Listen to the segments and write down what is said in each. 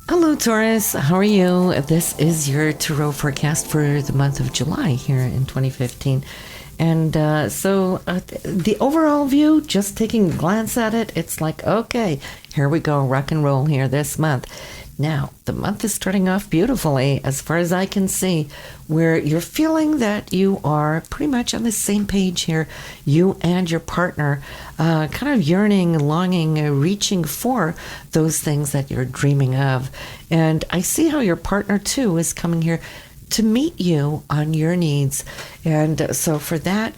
Hello, Taurus. How are you? This is your tarot forecast for the month of July here in 2015. And the overall view, just taking a glance at it, it's like, okay, here we go, rock and roll here this month. Now, the month is starting off beautifully, as far as I can see, where you're feeling that you are pretty much on the same page here, you and your partner, kind of yearning, longing, reaching for those things that you're dreaming of. And I see how your partner, too, is coming here to meet you on your needs. And so for that,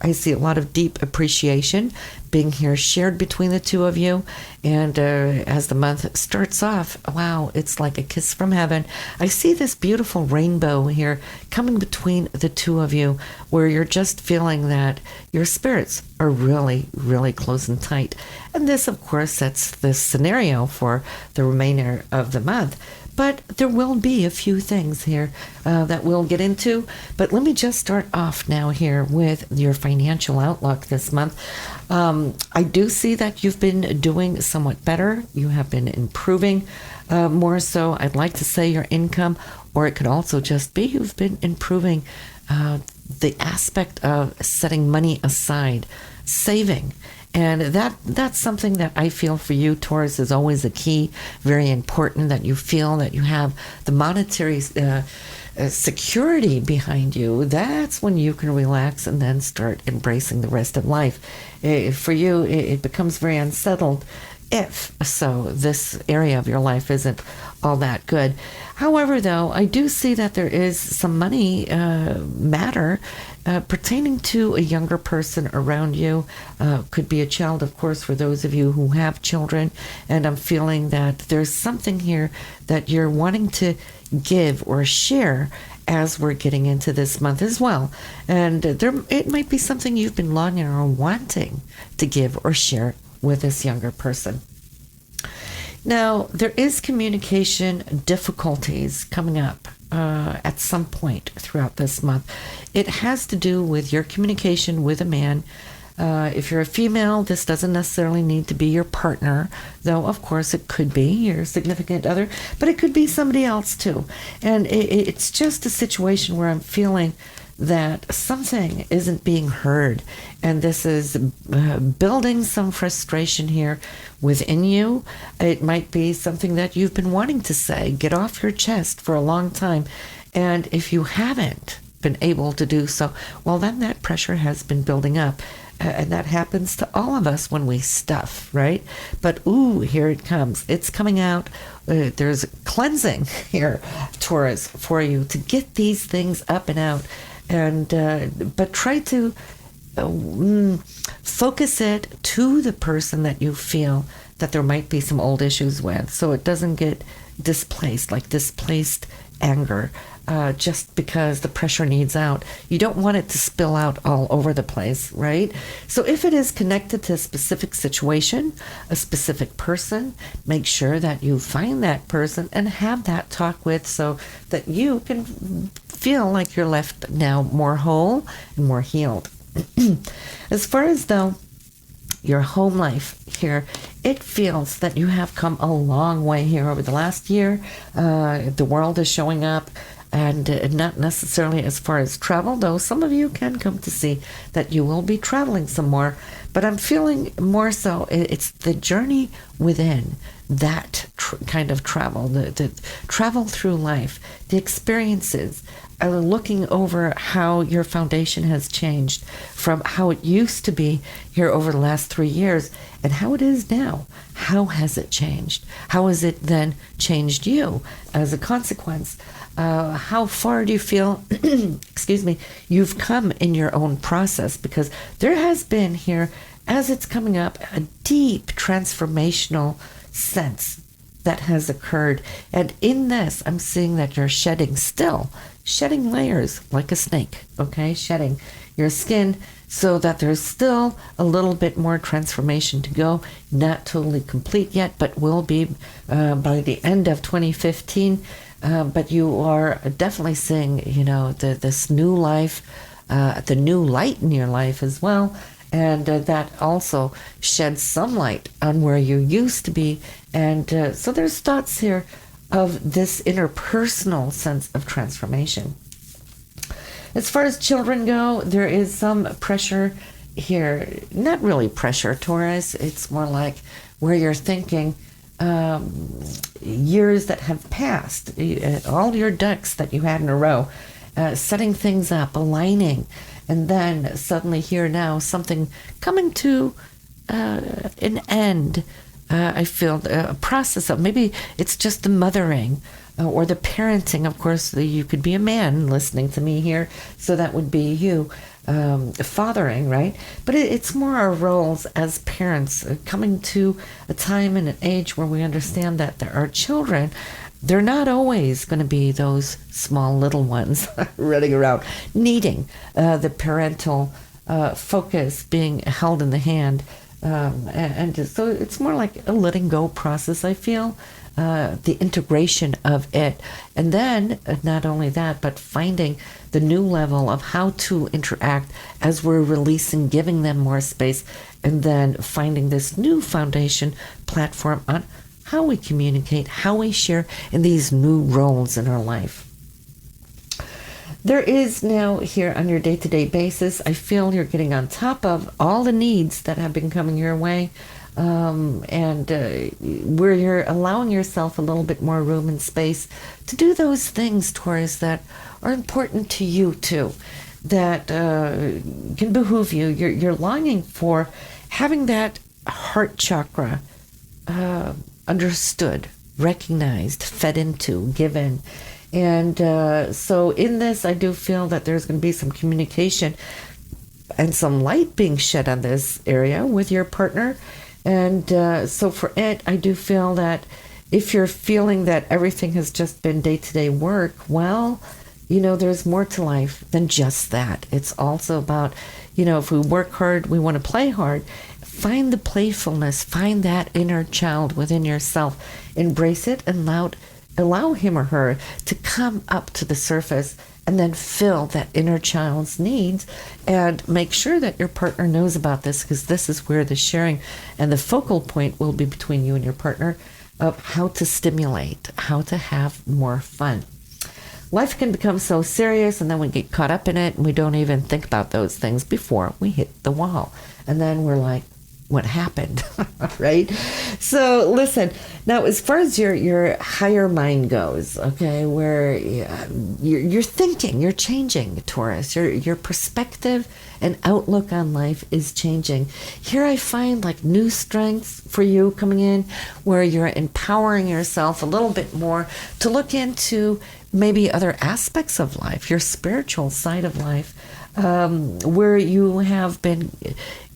I see a lot of deep appreciation being here shared between the two of you. And as the month starts off, wow, it's like a kiss from heaven. I see this beautiful rainbow here coming between the two of you, where you're just feeling that your spirits are really, really close and tight. And this, of course, sets this scenario for the remainder of the month. But there will be a few things here that we'll get into. But let me just start off now here with your financial outlook this month. I do see that you've been doing somewhat better. You have been improving more so. I'd like to say your income, or it could also just be you've been improving the aspect of setting money aside, saving. And that's something that I feel for you, Taurus, is always a key, very important, that you feel that you have the monetary security behind you. That's when you can relax and then start embracing the rest of life. For you, it becomes very unsettled if so this area of your life isn't all that good. However, though, I do see that there is some money matter pertaining to a younger person around you. Could be a child, of course, for those of you who have children. And I'm feeling that there's something here that you're wanting to give or share as we're getting into this month as well. And it might be something you've been longing or wanting to give or share with this younger person. Now, there is communication difficulties coming up at some point throughout this month. It has to do with your communication with a man. If you're a female, this doesn't necessarily need to be your partner, though, of course, it could be your significant other, but it could be somebody else, too. And it's just a situation where I'm feeling that something isn't being heard, and this is building some frustration here within you. It might be something that you've been wanting to say, get off your chest for a long time, and if you haven't been able to do so, well, then that pressure has been building up. And that happens to all of us when we stuff, right? But ooh, here it comes. It's coming out. There's cleansing here, Taurus, for you to get these things up and out. And but try to focus it to the person that you feel that there might be some old issues with, so it doesn't get displaced, like displaced anger. Just because the pressure needs out. You don't want it to spill out all over the place, right? So if it is connected to a specific situation, a specific person, make sure that you find that person and have that talk with, so that you can feel like you're left now more whole and more healed. As far as, though, your home life here, it feels that you have come a long way here over the last year. The world is showing up. And not necessarily as far as travel, though some of you can come to see that you will be traveling some more. But I'm feeling more so it's the journey within that kind of travel, the travel through life, the experiences, looking over how your foundation has changed from how it used to be here over the last 3 years and how it is now. How has it changed? How has it then changed you as a consequence? How far do you feel, excuse me, you've come in your own process? Because there has been here, as it's coming up, a deep transformational sense that has occurred. And in this, I'm seeing that you're shedding layers like a snake, okay? Shedding your skin so that there's still a little bit more transformation to go. Not totally complete yet, but will be by the end of 2015. But you are definitely seeing, this new life, the new light in your life as well. And that also sheds some light on where you used to be. And so there's thoughts here of this interpersonal sense of transformation. As far as children go, there is some pressure here. Not really pressure, Taurus. It's more like where you're thinking years that have passed, all your ducks that you had in a row, setting things up, aligning, and then suddenly here now something coming to an end. I feel a process of, maybe it's just the mothering or the parenting. Of course, you could be a man listening to me here, so that would be you, fathering, right? But it's more our roles as parents, coming to a time and an age where we understand that there are children. They're not always going to be those small little ones running around needing the parental focus being held in the hand. And so it's more like a letting go process, I feel, the integration of it. And then not only that, but finding the new level of how to interact as we're releasing, giving them more space, and then finding this new foundation platform on how we communicate, how we share in these new roles in our life. There is now here on your day-to-day basis, I feel you're getting on top of all the needs that have been coming your way, and where you're allowing yourself a little bit more room and space to do those things, Taurus, that are important to you too, that can behoove you. You're longing for having that heart chakra understood, recognized, fed into, given. And so in this, I do feel that there's going to be some communication and some light being shed on this area with your partner. And so for it, I do feel that if you're feeling that everything has just been day-to-day work, well, there's more to life than just that. It's also about, if we work hard, we want to play hard. Find the playfulness, find that inner child within yourself, embrace it, and allow him or her to come up to the surface and then fill that inner child's needs, and make sure that your partner knows about this, because this is where the sharing and the focal point will be between you and your partner of how to stimulate, how to have more fun. Life can become so serious, and then we get caught up in it, and we don't even think about those things before we hit the wall. And then we're like, what happened? Right? So listen, now as far as your higher mind goes, okay, where you're thinking, you're changing, Taurus, your perspective and outlook on life is changing. Here I find like new strengths for you coming in, where you're empowering yourself a little bit more to look into maybe other aspects of life, your spiritual side of life, where you have been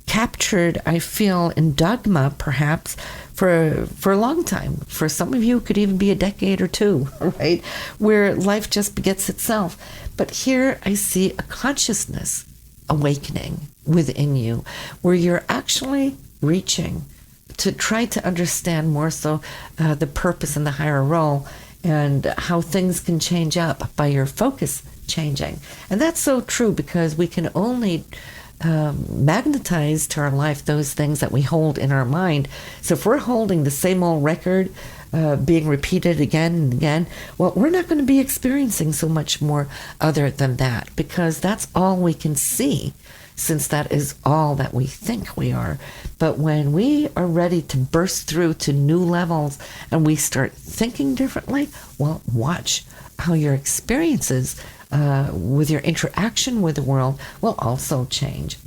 captured, I feel, in dogma, perhaps, for a long time. For some of you, it could even be a decade or two, right? Where life just begets itself. But here I see a consciousness awakening within you, where you're actually reaching to try to understand more so the purpose and the higher role, and how things can change up by your focus changing. And that's so true, because we can only magnetize to our life those things that we hold in our mind. So if we're holding the same old record being repeated again and again, well, we're not going to be experiencing so much more other than that, because that's all we can see, since that is all that we think we are. But when we are ready to burst through to new levels and we start thinking differently, well, watch how your experiences with your interaction with the world will also change.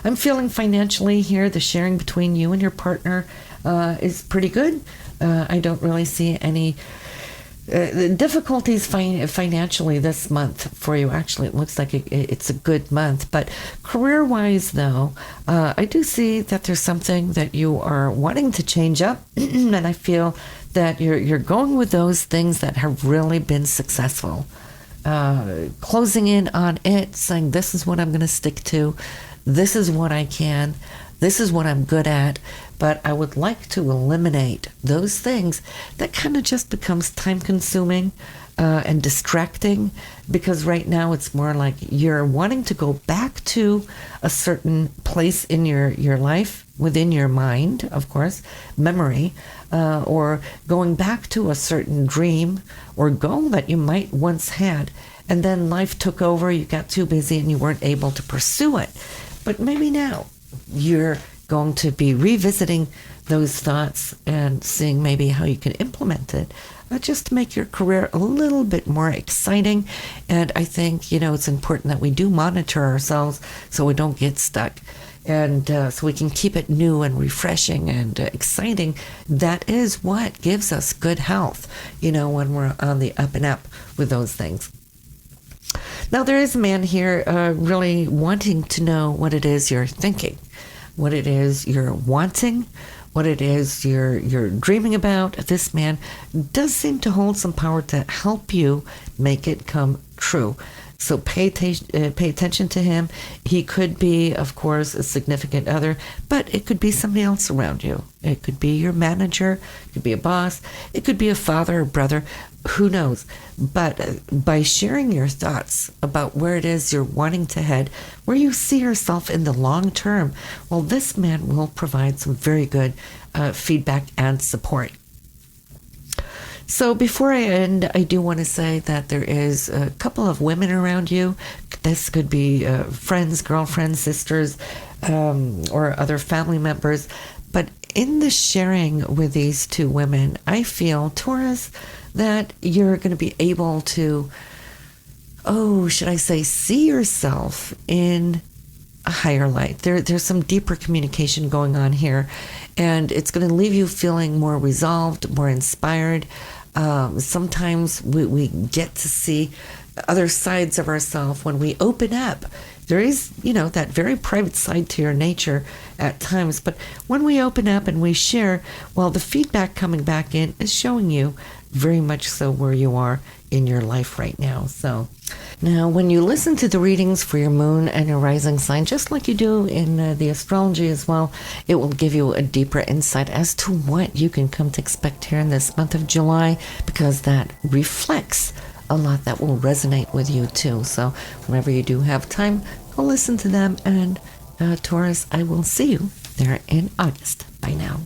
I'm feeling financially here, the sharing between you and your partner is pretty good. I don't really see any difficulties financially this month for you. Actually, it looks like it's a good month. But career-wise, though, I do see that there's something that you are wanting to change up, and I feel that you're going with those things that have really been successful. Closing in on it, saying this is what I'm going to stick to, this is what I can, this is what I'm good at, but I would like to eliminate those things that kind of just becomes time consuming and distracting, because right now it's more like you're wanting to go back to a certain place in your life, within your mind, of course, memory, or going back to a certain dream or goal that you might once had, and then life took over, you got too busy and you weren't able to pursue it. But maybe now you're going to be revisiting those thoughts and seeing maybe how you can implement it just to make your career a little bit more exciting. And I think, it's important that we do monitor ourselves so we don't get stuck. And so we can keep it new and refreshing and exciting. That is what gives us good health, when we're on the up and up with those things. Now, there is a man here really wanting to know what it is you're thinking, what it is you're wanting, what it is you're dreaming about. This man does seem to hold some power to help you make it come true. So pay attention to him. He could be, of course, a significant other, but it could be somebody else around you. It could be your manager, it could be a boss, it could be a father or brother, who knows. But by sharing your thoughts about where it is you're wanting to head, where you see yourself in the long term, well, this man will provide some very good feedback and support. So before I end, I do want to say that there is a couple of women around you. This could be friends, girlfriends, sisters, or other family members. But in the sharing with these two women, I feel, Taurus, that you're going to be able to, see yourself in a higher light. There's some deeper communication going on here, and it's going to leave you feeling more resolved, more inspired. Sometimes we get to see other sides of ourselves when we open up. There is, that very private side to your nature at times, but when we open up and we share, well, the feedback coming back in is showing you very much so where you are in your life right now. So now when you listen to the readings for your moon and your rising sign, just like you do in the astrology as well, it will give you a deeper insight as to what you can come to expect here in this month of July, because that reflects a lot that will resonate with you too. So whenever you do have time, go listen to them. And Taurus, I will see you there in August. Bye now.